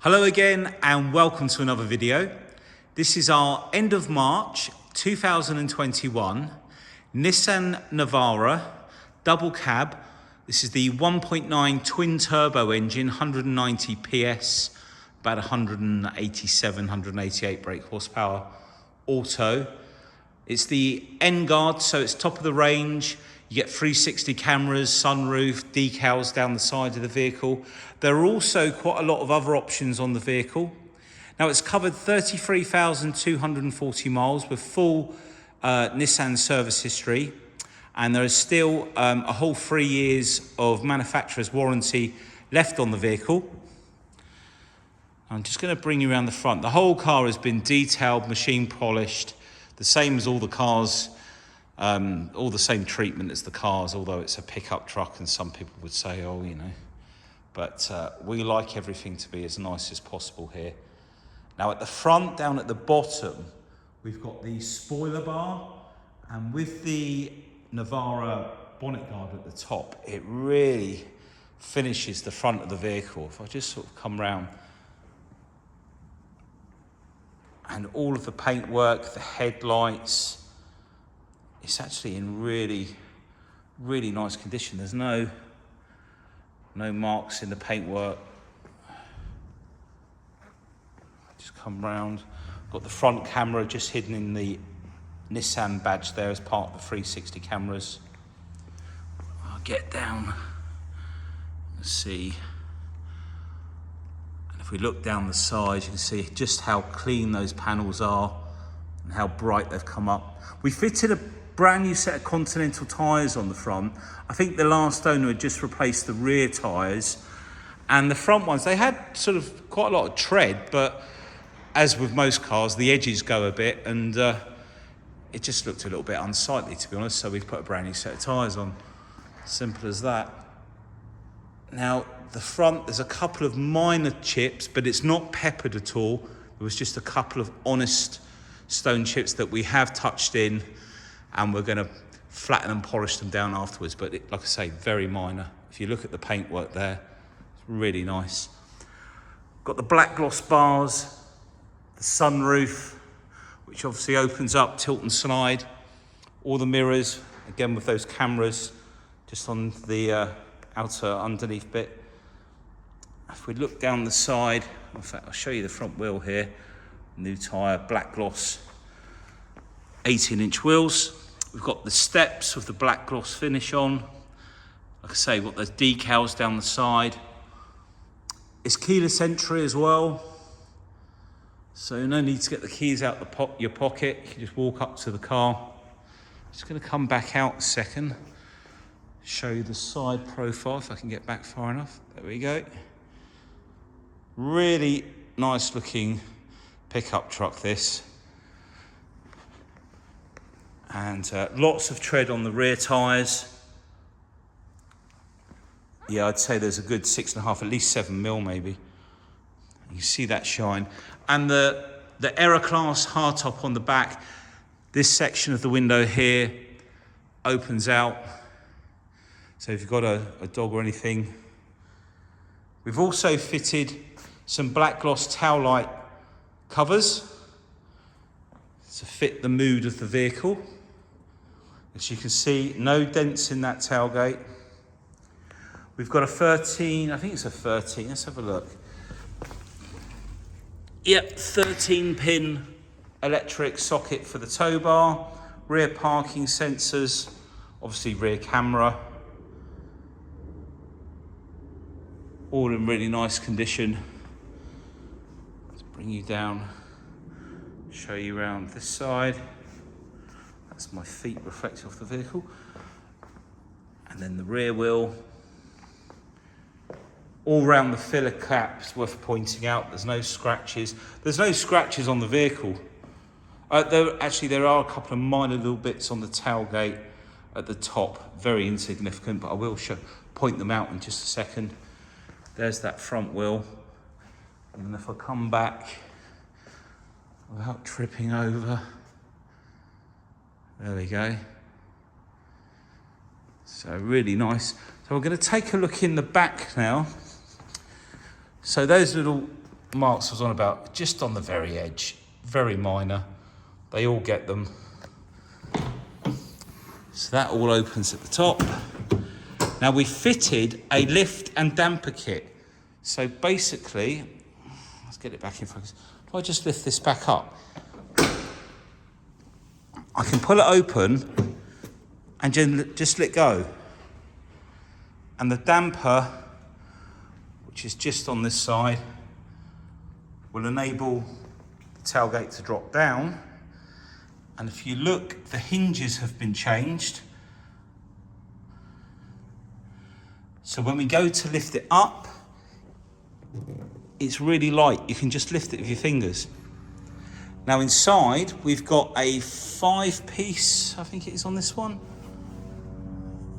Hello again and welcome to another video. This is our end of March 2021 Nissan Navara double cab. This is the 1.9 twin turbo engine, 190 PS, about 187, 188 brake horsepower auto. It's the N Guard, so it's top of the range. You get 360 cameras, sunroof, decals down the side of the vehicle. There are also quite a lot of other options on the vehicle. Now it's covered 33,240 miles with full Nissan service history. And there is still a whole 3 years of manufacturer's warranty left on the vehicle. I'm just going to bring you around the front. The whole car has been detailed, machine polished, the same as all the cars. All the same treatment as the cars, although it's a pickup truck and some people would say, oh, you know. But we like everything to be as nice as possible here. Now at the front, down at the bottom, we've got the spoiler bar, and with the Navara bonnet guard at the top, it really finishes the front of the vehicle. If I just sort of come round, and all of the paintwork, the headlights, it's actually in really nice condition. There's no marks in the paintwork. Just come round. Got the front camera just hidden in the Nissan badge there as part of the 360 cameras. I'll get down. Let's see. And if we look down the side, you can see just how clean those panels are and how bright they've come up. We fitted a brand new set of Continental tyres on the front. I think the last owner had just replaced the rear tyres, and the front ones, they had sort of quite a lot of tread, but as with most cars, the edges go a bit, and it just looked a little bit unsightly, to be honest, so we've put a brand new set of tyres on. Simple as that. Now, the front, there's a couple of minor chips, but it's not peppered at all. There was just a couple of honest stone chips that we have touched in, and we're going to flatten and polish them down afterwards. But like I say, very minor. If you look at the paintwork there, it's really nice. Got the black gloss bars, the sunroof, which obviously opens up, tilt and slide. All the mirrors, again with those cameras, just on the outer underneath bit. If we look down the side, in fact, I'll show you the front wheel here. New tyre, black gloss, 18-inch wheels. We've got the steps with the black gloss finish on. Like I say, we've got those decals down the side. It's keyless entry as well, so no need to get the keys out your pocket. You can just walk up to the car. Just going to come back out a second, show you the side profile if I can get back far enough. There we go. Really nice looking pickup truck, this. And lots of tread on the rear tyres. Yeah, I'd say there's a good 6.5, at least 7 mil maybe. You see that shine. And the Era Class hardtop on the back. This section of the window here opens out. So if you've got a dog or anything. We've also fitted some black gloss tail light covers to fit the mood of the vehicle. As you can see, no dents in that tailgate. We've got a 13, I think it's a 13, let's have a look. Yep, 13-pin electric socket for the tow bar, rear parking sensors, obviously rear camera. All in really nice condition. Let's bring you down, show you around this side. That's my feet reflecting off the vehicle. And then the rear wheel. All round the filler caps, worth pointing out, there's no scratches. There's no scratches on the vehicle. There are a couple of minor little bits on the tailgate at the top, very insignificant, but I will point them out in just a second. There's that front wheel. And then if I come back without tripping over, there we go. So really nice. So we're going to take a look in the back now. So those little marks I was on about, just on the very edge, very minor. They all get them. So that all opens at the top. Now we fitted a lift and damper kit. So basically, let's get it back in focus. If I just lift this back up, I can pull it open and just let go. And the damper, which is just on this side, will enable the tailgate to drop down. And if you look, the hinges have been changed. So when we go to lift it up, it's really light. You can just lift it with your fingers. Now inside, we've got a 5-piece, I think it is on this one.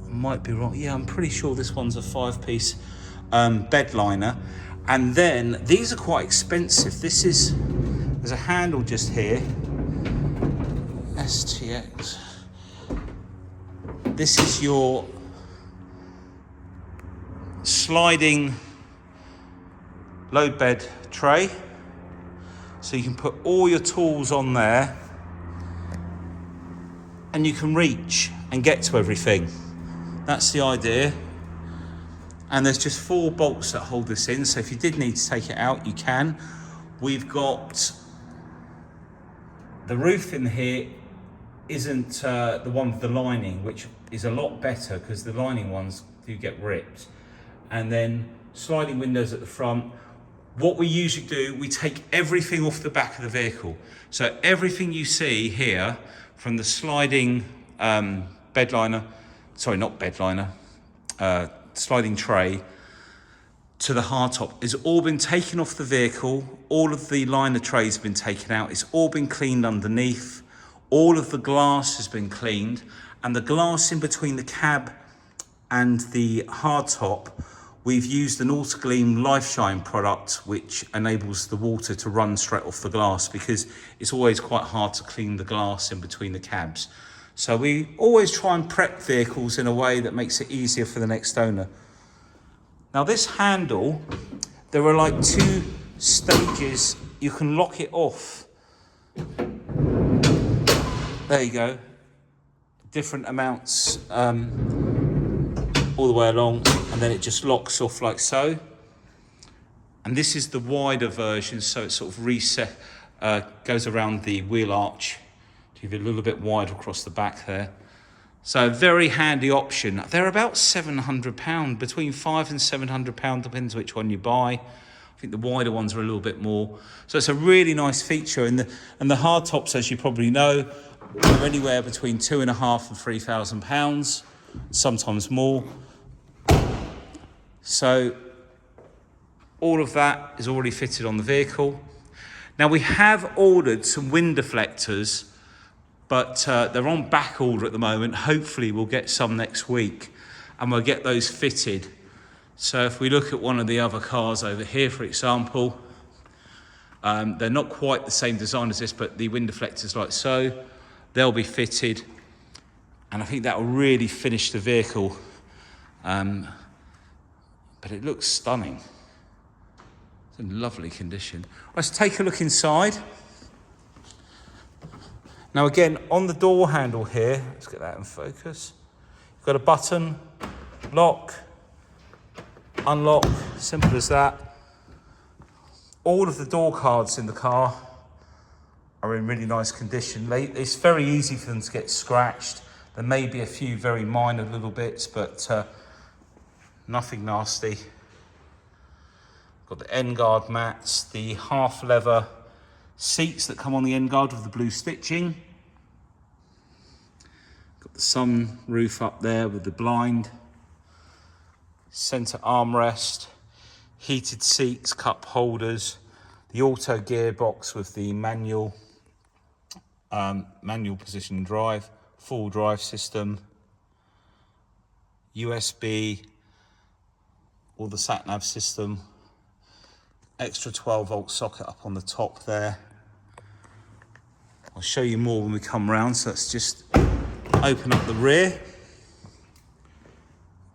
I might be wrong. Yeah, I'm pretty sure this one's a 5-piece bed liner. And then these are quite expensive. There's a handle just here. STX. This is your sliding load bed tray. So you can put all your tools on there and you can reach and get to everything. That's the idea. And there's just 4 bolts that hold this in. So if you did need to take it out, you can. We've got the roof in here isn't the one with the lining, which is a lot better because the lining ones do get ripped. And then sliding windows at the front. What we usually do, we take everything off the back of the vehicle. So everything you see here, from the sliding bed liner, sorry, not bed liner, sliding tray, to the hardtop, has all been taken off the vehicle. All of the liner trays have been taken out. It's all been cleaned underneath. All of the glass has been cleaned, and the glass in between the cab and the hardtop, we've used an Autogleam Life Shine product, which enables the water to run straight off the glass because it's always quite hard to clean the glass in between the cabs. So we always try and prep vehicles in a way that makes it easier for the next owner. Now this handle, there are like 2 stages. You can lock it off. There you go. Different amounts all the way along, and then it just locks off like so. And this is the wider version, so it sort of reset, goes around the wheel arch to give it a little bit wider across the back there. So a very handy option. They're about £700, between £500 and £700, depends which one you buy. I think the wider ones are a little bit more. So it's a really nice feature. And the hardtops, as you probably know, are anywhere between £2,500 and £3,000, sometimes more. So all of that is already fitted on the vehicle. Now we have ordered some wind deflectors, but they're on back order at the moment. Hopefully we'll get some next week and we'll get those fitted. So if we look at one of the other cars over here, for example, they're not quite the same design as this, but the wind deflectors like so, they'll be fitted. And I think that will really finish the vehicle. But it looks stunning. It's in lovely condition. Let's take a look inside. Now again, on the door handle here, let's get that in focus. You've got a button, lock, unlock, simple as that. All of the door cards in the car are in really nice condition. It's very easy for them to get scratched. There may be a few very minor little bits, but nothing nasty. Got the end guard mats, the half leather seats that come on the end guard with the blue stitching. Got the sun roof up there with the blind. Center armrest, heated seats, cup holders, the auto gearbox with the manual position drive, full drive system, USB, or the sat-nav system, extra 12-volt socket up on the top there. I'll show you more when we come round, so let's just open up the rear.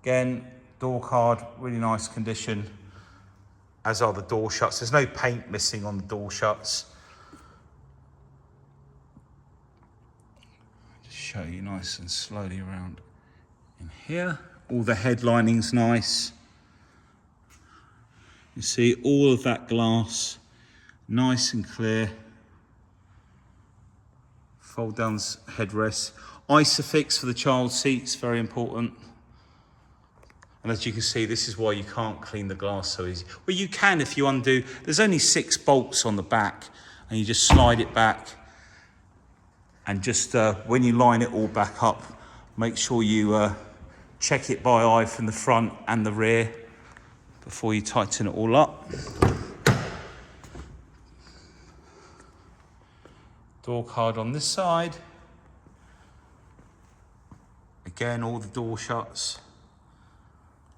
Again, door card, really nice condition. as are the door shuts. There's no paint missing on the door shuts. Just show you nice and slowly around in here. All the headlining's nice. You see all of that glass, nice and clear. Fold down headrests. Isofix for the child seats, very important. And as you can see, this is why you can't clean the glass so easy. Well, you can if you undo. There's only 6 bolts on the back, and you just slide it back. And just when you line it all back up, make sure you check it by eye from the front and the rear before you tighten it all up. Door card on this side. Again, all the door shuts,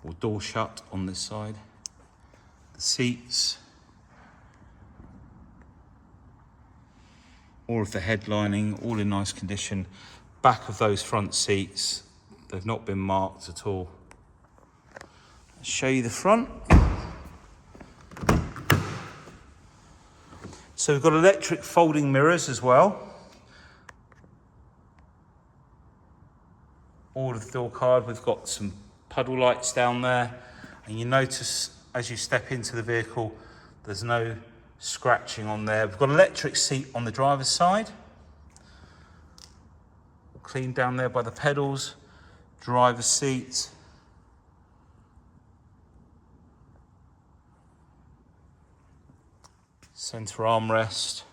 or door shut on this side. The seats. All of the headlining, all in nice condition. Back of those front seats, they've not been marked at all. I'll show you the front. So we've got electric folding mirrors as well. All of the door card, we've got some puddle lights down there. And you notice as you step into the vehicle, there's no scratching on there. We've got an electric seat on the driver's side. Clean down there by the pedals. Driver's seat. Center armrest.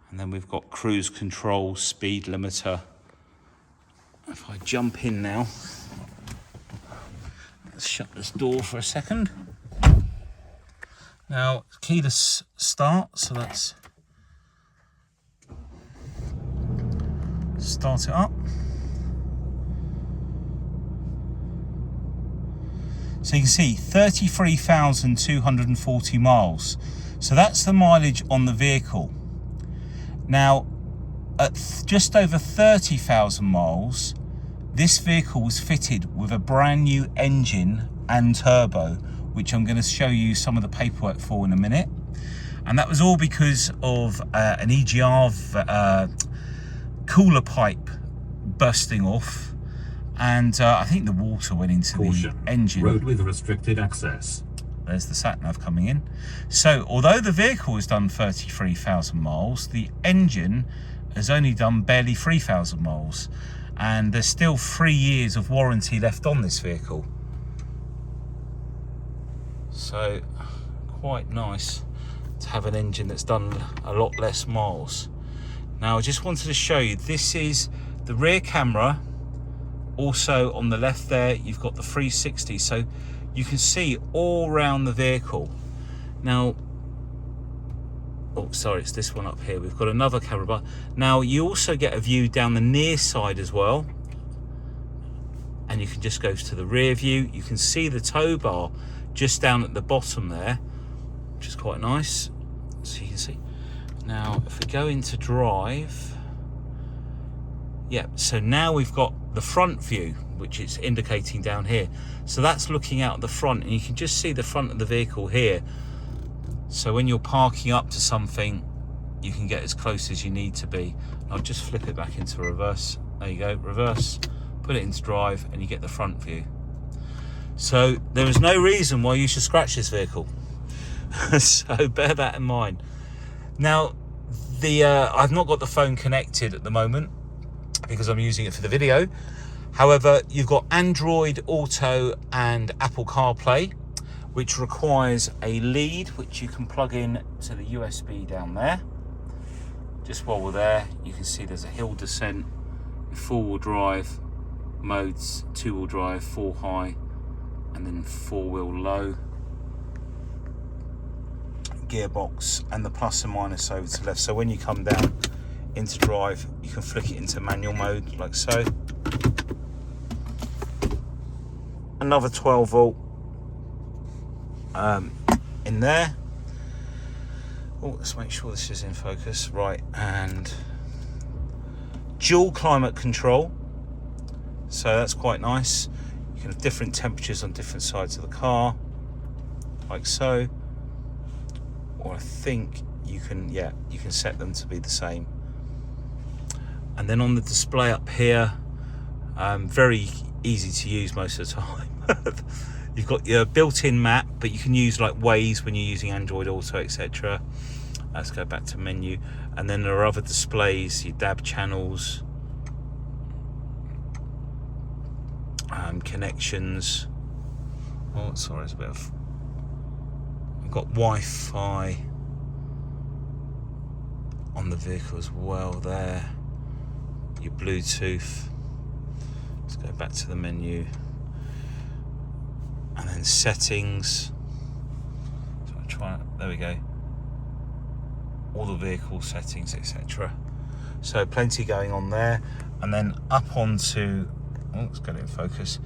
And then we've got cruise control, speed limiter. If I jump in now, let's shut this door for a second. Now, keyless start, so let's start it up. So you can see 33,240 miles. So that's the mileage on the vehicle. Now, at just over 30,000 miles, this vehicle was fitted with a brand new engine and turbo, which I'm going to show you some of the paperwork for in a minute. And that was all because of an EGR cooler pipe bursting off. And I think the water went into the engine. Road with restricted access. There's the sat-nav coming in. So, although the vehicle has done 33,000 miles, the engine has only done barely 3,000 miles. And there's still 3 years of warranty left on this vehicle. So, quite nice to have an engine that's done a lot less miles. Now, I just wanted to show you, this is the rear camera. Also on the left there, you've got the 360, so you can see all around the vehicle. Now, oh sorry, it's this one up here. We've got another camera bar. Now you also get a view down the near side as well. And you can just go to the rear view. You can see the tow bar just down at the bottom there, which is quite nice. So you can see. Now, if we go into drive, yeah, so now we've got the front view, which is indicating down here. So that's looking out the front, and you can just see the front of the vehicle here. So when you're parking up to something, you can get as close as you need to be. I'll just flip it back into reverse. There you go, reverse, put it into drive, and you get the front view. So there is no reason why you should scratch this vehicle. So bear that in mind. Now, I've not got the phone connected at the moment because I'm using it for the video. However, you've got Android Auto and Apple CarPlay, which requires a lead, which you can plug in to the USB down there. Just while we're there, you can see there's a hill descent, 4-wheel drive modes, 2-wheel drive, 4 high, and then 4-wheel low. Gearbox and the plus and minus over to the left. So when you come down into drive, you can flick it into manual mode like so. Another 12 volt in there. Oh, let's make sure this is in focus. Right, and dual climate control. So that's quite nice. You can have different temperatures on different sides of the car, like so, or I think you can, yeah, you can set them to be the same. And then on the display up here, very easy to use most of the time. You've got your built-in map, but you can use like Waze when you're using Android Auto, etc. Let's go back to menu. And then there are other displays, your DAB channels, connections. Oh, sorry, it's a bit of... We've got Wi-Fi on the vehicle as well there. Your Bluetooth. Let's go back to the menu. And then settings. So I try, there we go. All the vehicle settings, etc. So plenty going on there. And then up onto, oh, let's get it in focus.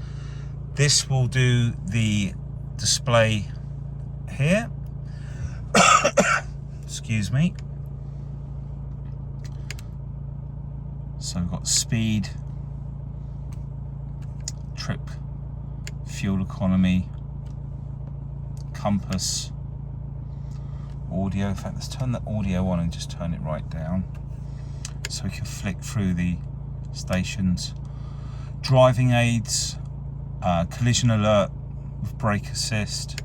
This will do the display here. Excuse me. So we've got speed, trip, fuel economy, compass, audio. In fact, let's turn the audio on and just turn it right down so we can flick through the stations. Driving aids, collision alert with brake assist.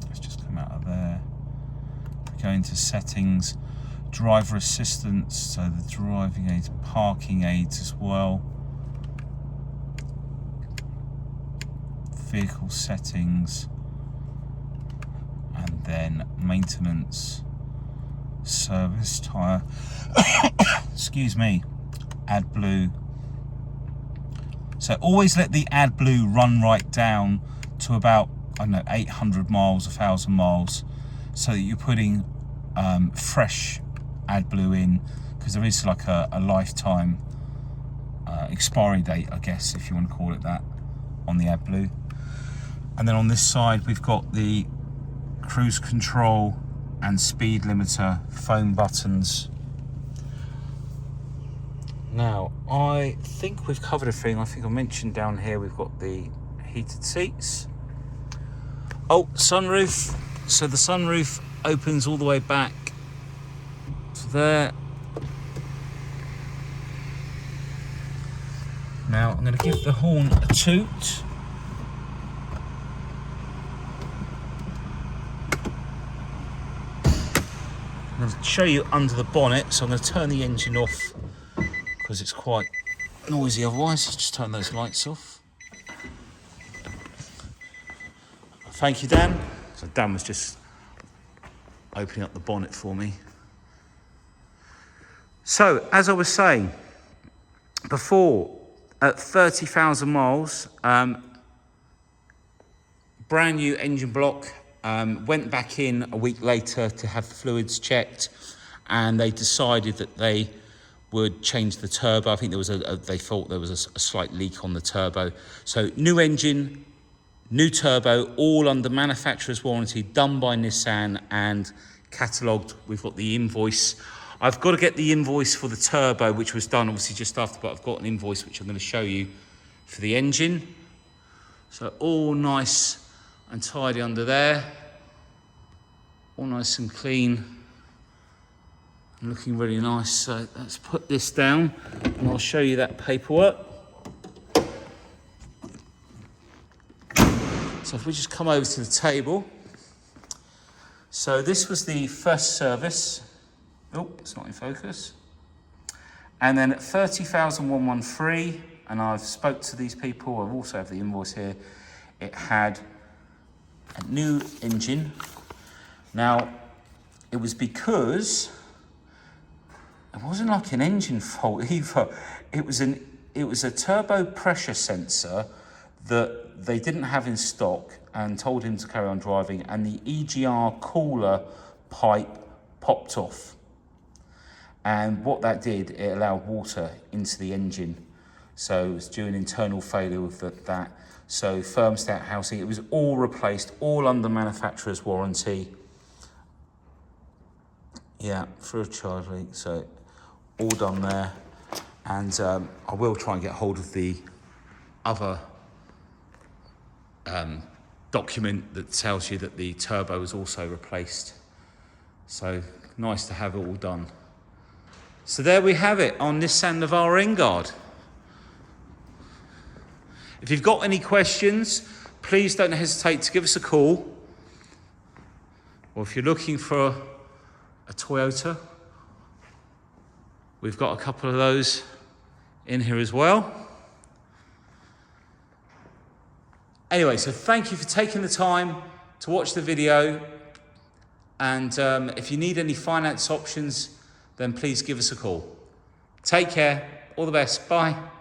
Let's just come out of there. Go into settings, driver assistance, so the driving aids, parking aids as well. Vehicle settings, and then maintenance, service, tyre, excuse me, AdBlue. So always let the AdBlue run right down to about, I don't know, 800 miles, 1,000 miles, so that you're putting fresh AdBlue in, because there is like a lifetime expiry date, I guess, if you want to call it that, on the AdBlue. And then on this side we've got the cruise control and speed limiter phone buttons. Now I think we've covered everything. I think I mentioned down here we've got the heated seats. Oh, sunroof. So the sunroof opens all the way back to there. Now I'm going to give the horn a toot. I'm going to show you under the bonnet, so I'm going to turn the engine off because it's quite noisy otherwise. Just turn those lights off. Thank you, Dan. So Dan was just opening up the bonnet for me. So, as I was saying before, at 30,000 miles, brand new engine block. Went back in a week later to have the fluids checked, and they decided that they would change the turbo. I think there was they thought there was a slight leak on the turbo. So new engine, new turbo, all under manufacturer's warranty, done by Nissan and catalogued. We've got the invoice. I've got to get the invoice for the turbo, which was done obviously just after, but I've got an invoice which I'm going to show you for the engine. So all nice and tidy under there, all nice and clean and looking really nice. So let's put this down and I'll show you that paperwork. So if we just come over to the table. So this was the first service. Oh, it's not in focus. And then at 30,113, and I've spoke to these people, I also have the invoice here, it had a new engine. Now, it was because it wasn't like an engine fault either. It was a turbo pressure sensor that they didn't have in stock and told him to carry on driving, and the EGR cooler pipe popped off. And what that did, it allowed water into the engine. So it was due an internal failure with that. So thermostat housing, it was all replaced, all under manufacturer's warranty. Yeah, free of charge leak, so all done there. And I will try and get hold of the other document that tells you that the turbo is also replaced. So nice to have it all done. So there we have it on Nissan Navara N-Guard. If you've got any questions, please don't hesitate to give us a call. Or if you're looking for a Toyota, we've got a couple of those in here as well. Anyway, so thank you for taking the time to watch the video. And if you need any finance options, then please give us a call. Take care. All the best. Bye.